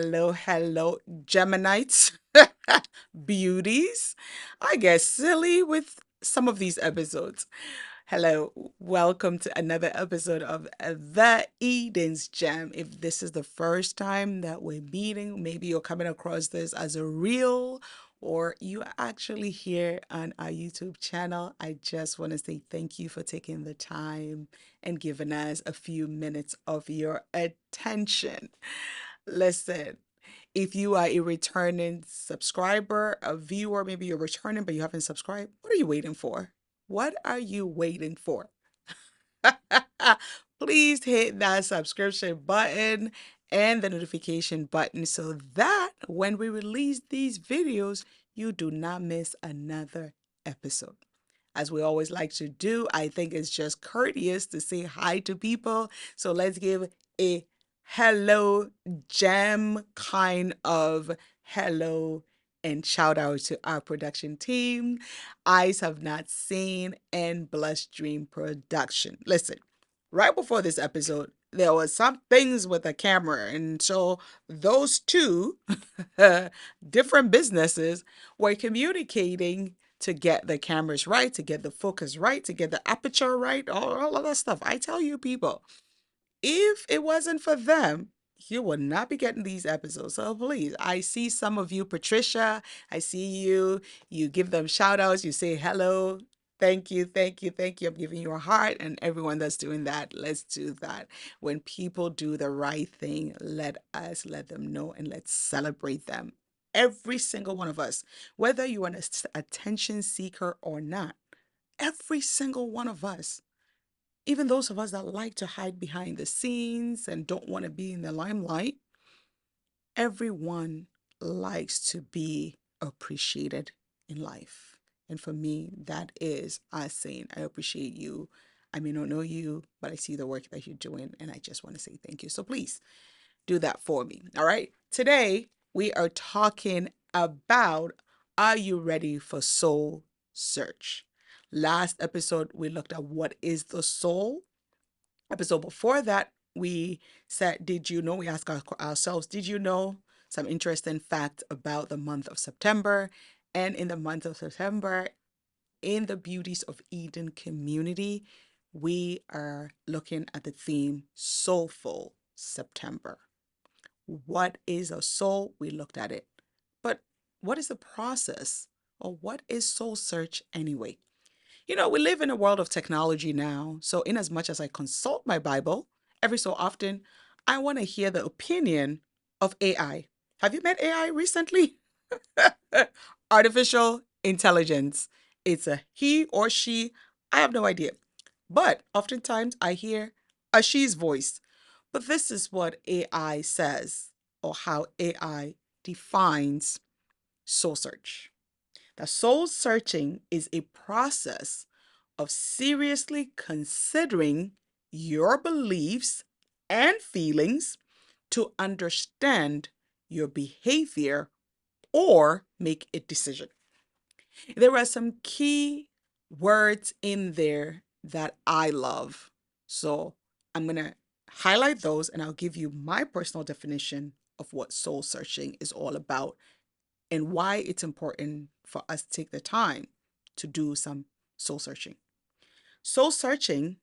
hello, Geminites, beauties. I get silly with some of these episodes. Hello, welcome to another episode of The Eden's Gem. If this is the first time that we're meeting, maybe you're coming across this as a reel or you are actually here on our YouTube channel, I just want to say thank you for taking the time and giving us a few minutes of your attention. Listen, if you are a returning subscriber, a viewer, maybe you're returning but you haven't subscribed, what are you waiting for? What are you waiting for? Please hit that subscription button and the notification button so that when we release these videos, you do not miss another episode. As we always like to do, I think it's just courteous to say hi to people. So let's give a hello gem kind of hello and shout out to our production team, Eyes Have Not Seen and Blush Dream Production. Listen, right before this episode, there was some things with the camera, and so those two different businesses were communicating to get the cameras right, to get the focus right, to get the aperture right, all of that stuff. I tell you, people, if it wasn't for them, you would not be getting these episodes. So please, I see some of you, Patricia, I see you, you give them shout outs, you say hello. Thank you, thank you, thank you. I'm giving you a heart, and everyone that's doing that, let's do that. When people do the right thing, let us let them know and let's celebrate them. Every single one of us, whether you're an attention seeker or not, every single one of us, even those of us that like to hide behind the scenes and don't want to be in the limelight, everyone likes to be appreciated in life. And for me, that is us saying, I appreciate you. I may not know you, but I see the work that you're doing, and I just want to say thank you. So please do that for me. All right. Today, we are talking about, are you ready for soul search? Last episode, we looked at what is the soul. Episode before that, we said, did you know? We asked ourselves, did you know some interesting fact about the month of September? And in the month of September, in the Beauties of Eden community, we are looking at the theme Soulful September. What is a soul? We looked at it. But what is the process? Or what is soul search anyway? You know, we live in a world of technology now. So, in as much as I consult my Bible every so often, I want to hear the opinion of AI. Have you met AI recently? Artificial intelligence. It's a he or she. I have no idea. But oftentimes I hear a she's voice. But this is what AI says, or how AI defines soul search. That soul searching is a process of seriously considering your beliefs and feelings to understand your behavior or make a decision. There are some key words in there that I love. So I'm going to highlight those and I'll give you my personal definition of what soul searching is all about and why it's important for us to take the time to do some soul searching. Soul searching,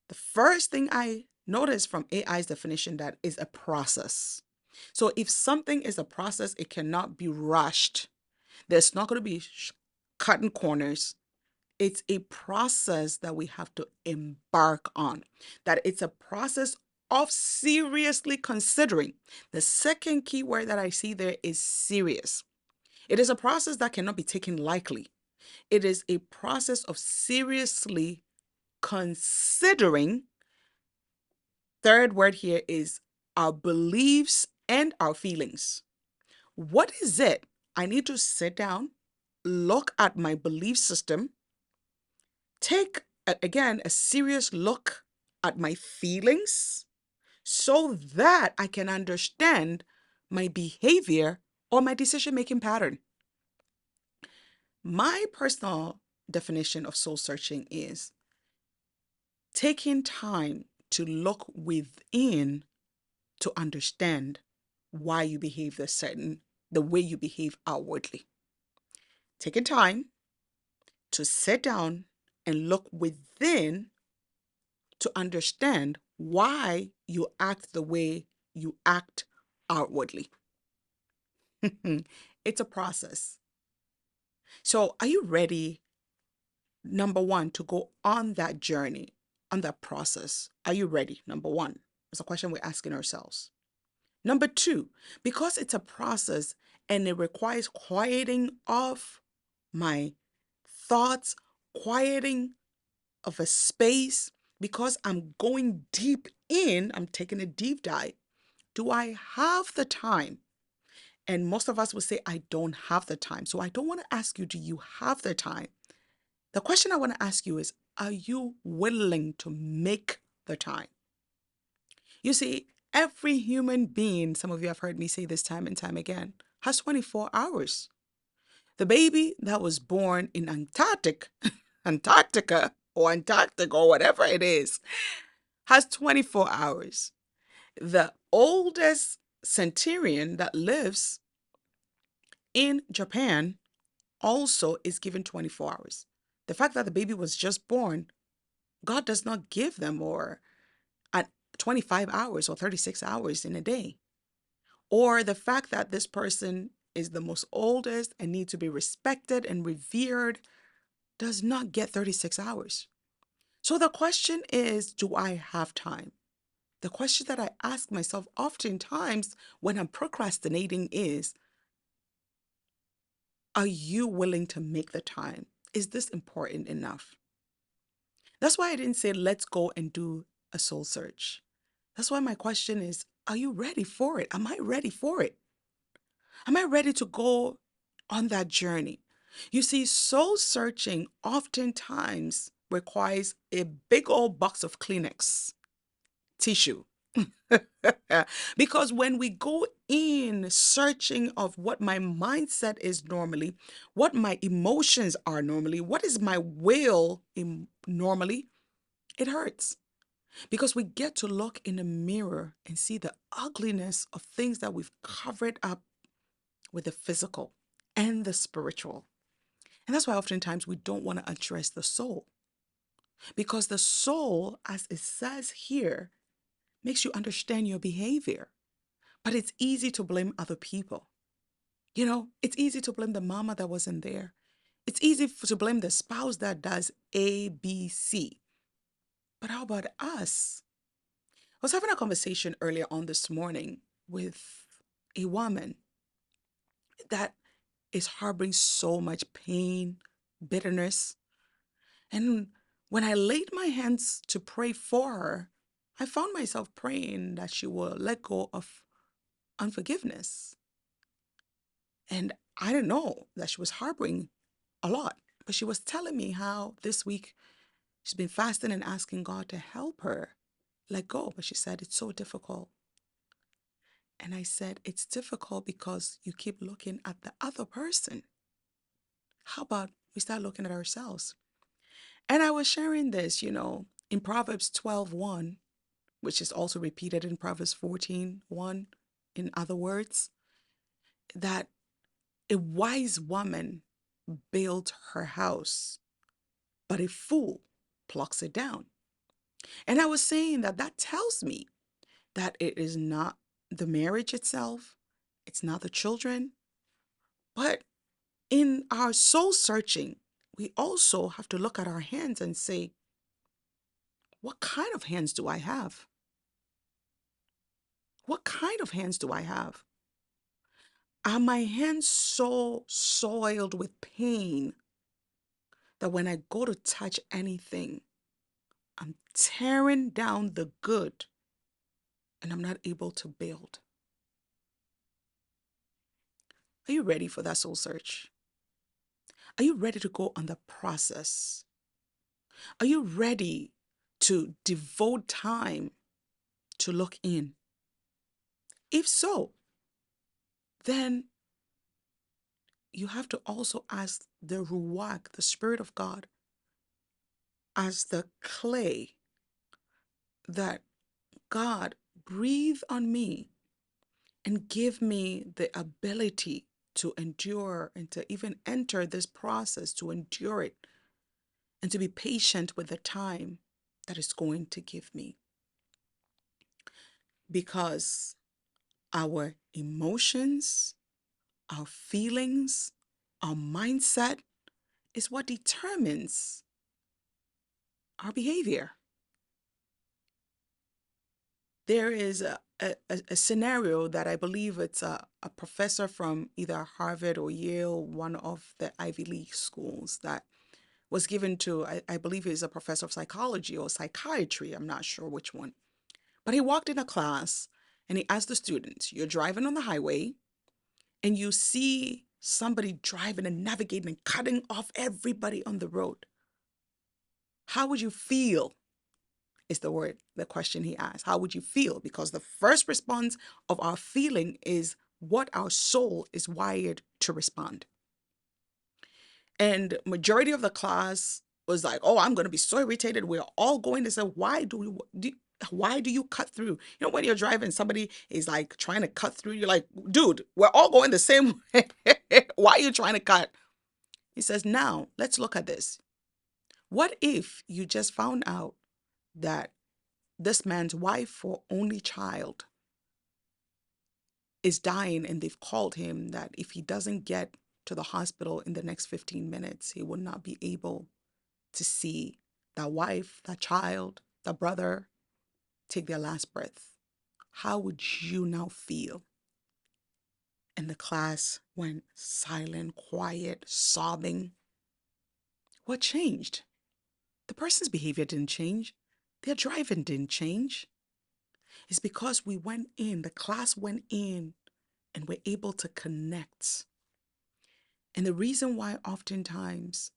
the first thing I noticed from AI's definition, that is a process. So if something is a process, it cannot be rushed. There's not going to be cutting corners. It's a process that we have to embark on, that it's a process of seriously considering. The second key word that I see there is serious. It is a process that cannot be taken lightly. It is a process of seriously considering. Third word here is our beliefs and our feelings. What is it? I need to sit down, look at my belief system, take again a serious look at my feelings so that I can understand my behavior or my decision making pattern. My personal definition of soul searching is taking time to look within to understand why you behave the way you behave outwardly. Taking time to sit down and look within to understand why you act the way you act outwardly. It's a process. So, are you ready, number one, to go on that journey, on that process? Are you ready? Number one, it's a question we're asking ourselves. Number two, because it's a process and it requires quieting of my thoughts, quieting of a space, because I'm going deep in, I'm taking a deep dive. Do I have the time? And most of us will say, I don't have the time. So I don't want to ask you, do you have the time? The question I want to ask you is, are you willing to make the time? You see, every human being, some of you have heard me say this time and time again, has 24 hours. The baby that was born in Antarctica or whatever it is, has 24 hours. The oldest centurion that lives in Japan also is given 24 hours. The fact that the baby was just born, God does not give them or at 25 hours or 36 hours in a day. Or the fact that this person is the most oldest and needs to be respected and revered does not get 36 hours. So the question is, do I have time? The question that I ask myself oftentimes when I'm procrastinating is, are you willing to make the time? Is this important enough? That's why I didn't say, let's go and do a soul search. That's why my question is, are you ready for it? Am I ready for it? Am I ready to go on that journey? You see, soul searching oftentimes requires a big old box of Kleenex tissue. Because when we go in searching of what my mindset is normally, what my emotions are normally, what is my will normally, it hurts. Because we get to look in the mirror and see the ugliness of things that we've covered up with the physical and the spiritual. And that's why oftentimes we don't want to address the soul. Because the soul, as it says here, makes you understand your behavior. But it's easy to blame other people. It's easy to blame the mama that wasn't there. It's easy to blame the spouse that does A, B, C. But how about us? I was having a conversation earlier on this morning with a woman that is harboring so much pain, bitterness. And when I laid my hands to pray for her, I found myself praying that she will let go of unforgiveness. And I didn't know that she was harboring a lot, but she was telling me how this week she's been fasting and asking God to help her let go. But she said it's so difficult. And I said, it's difficult because you keep looking at the other person. How about we start looking at ourselves? And I was sharing this, in Proverbs 12:1, which is also repeated in Proverbs 14:1, in other words, that a wise woman built her house, but a fool plucks it down. And I was saying that tells me that it is not the marriage itself, it's not the children, but in our soul searching, we also have to look at our hands and say, what kind of hands do I have? What kind of hands do I have? Are my hands so soiled with pain that when I go to touch anything, I'm tearing down the good and I'm not able to build? Are you ready for that soul search? Are you ready to go on the process? Are you ready to devote time to look in? If so, then you have to also ask the Ruach, the Spirit of God, as the clay, that God, breathe on me and give me the ability to endure and to even enter this process, to endure it, and to be patient with the time that it's going to give me. Because our emotions, our feelings, our mindset is what determines our behavior. There is a scenario that I believe it's a professor from either Harvard or Yale, one of the Ivy League schools, that was given to, I believe he's a professor of psychology or psychiatry, I'm not sure which one. But he walked in a class and he asked the students, you're driving on the highway and you see somebody driving and navigating and cutting off everybody on the road. How would you feel? Is the question he asked. How would you feel? Because the first response of our feeling is what our soul is wired to respond. And majority of the class was like, oh, I'm going to be so irritated. We're all going to say, why do you cut through? You know, when you're driving, somebody is like trying to cut through. You're like, dude, we're all going the same way. Why are you trying to cut? He says, now let's look at this. What if you just found out that this man's wife or only child is dying and they've called him that if he doesn't get to the hospital in the next 15 minutes, he will not be able to see that wife, that child, that brother take their last breath? How would you now feel? And the class went silent, quiet, sobbing. What changed? The person's behavior didn't change. Their driving didn't change. It's because we went in, the class went in, and we're able to connect. And the reason why oftentimes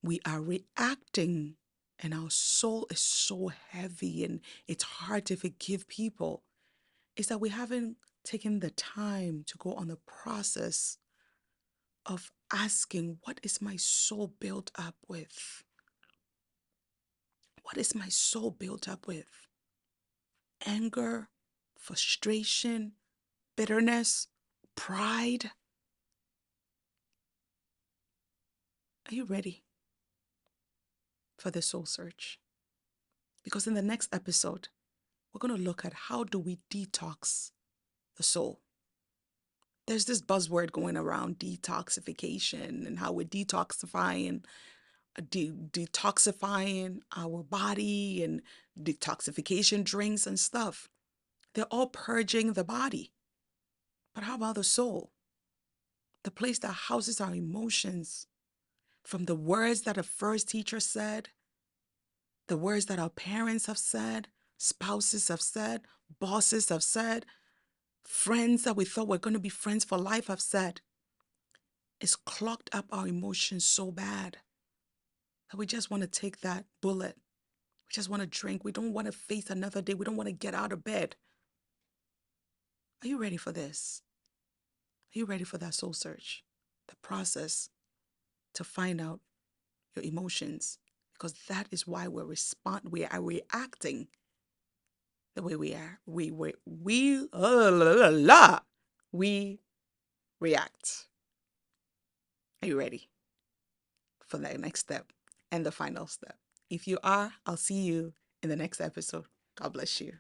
we are reacting and our soul is so heavy and it's hard to forgive people is that we haven't taken the time to go on the process of asking, what is my soul built up with? What is my soul built up with? Anger, frustration, bitterness, pride. Are you ready for the soul search? Because in the next episode, we're going to look at how do we detox the soul. There's this buzzword going around, detoxification, and how we're detoxifying our body and detoxification drinks and stuff. They're all purging the body. But how about the soul? The place that houses our emotions, from the words that a first teacher said, the words that our parents have said, spouses have said, bosses have said, friends that we thought were going to be friends for life have said. It's clogged up our emotions so bad that we just want to take that bullet. We just want to drink. We don't want to face another day. We don't want to get out of bed. Are you ready for this? Are you ready for that soul search? The process to find out your emotions. Because that is why we are reacting the way we are. We react. Are you ready for the next step and the final step? If you are, I'll see you in the next episode. God bless you.